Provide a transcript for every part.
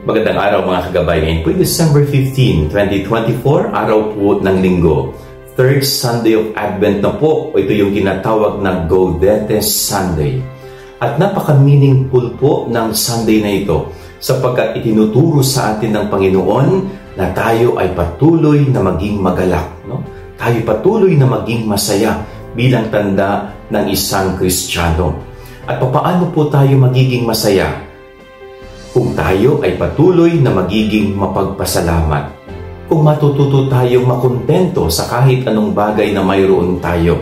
Magandang araw mga kagabay. Ngayon po December 15, 2024, araw po ng linggo. Third Sunday of Advent na po. Ito yung tinatawag na Gaudete Sunday. At napaka-meaningful po ng Sunday na ito sapagkat itinuturo sa atin ng Panginoon na tayo ay patuloy na maging magalak. No? Tayo patuloy na maging masaya bilang tanda ng isang Kristiyano. At paano po tayo magiging masaya? Kung tayo ay patuloy na magiging mapagpasalamat. Kung matututo tayong makontento sa kahit anong bagay na mayroon tayo.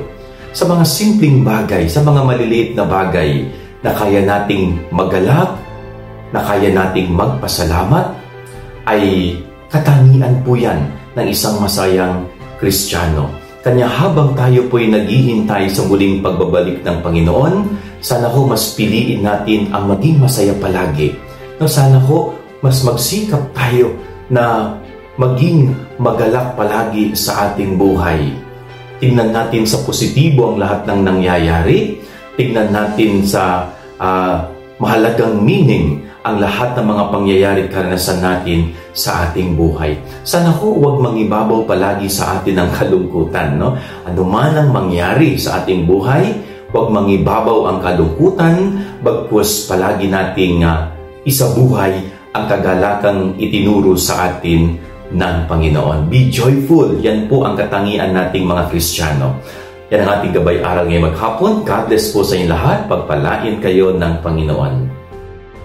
Sa mga simpleng bagay, sa mga maliliit na bagay na kaya nating magalak, na kaya nating magpasalamat, ay katangian po yan ng isang masayang Kristiyano. Kanya habang tayo po'y naghihintay sa muling pagbabalik ng Panginoon, sana ho mas piliin natin ang maging masaya palagi. No, sana ho mas magsikap tayo na maging magalak palagi sa ating buhay. Tingnan natin sa positibo ang lahat ng nangyayari. Tingnan natin sa mahalagang meaning ang lahat ng mga pangyayari at karanasan natin sa ating buhay. Sana ho huwag mangibabaw palagi sa atin ang kalungkutan. No? Ano man ang mangyari sa ating buhay, huwag mangibabaw ang kalungkutan, bagkus palagi nating isabuhay ang kagalakang itinuro sa atin ng Panginoon. Be joyful. Yan po ang katangian nating mga Kristiyano. Yan ang ating gabay aral ngayong maghapon. God bless po sa inyong lahat. Pagpalain kayo ng Panginoon.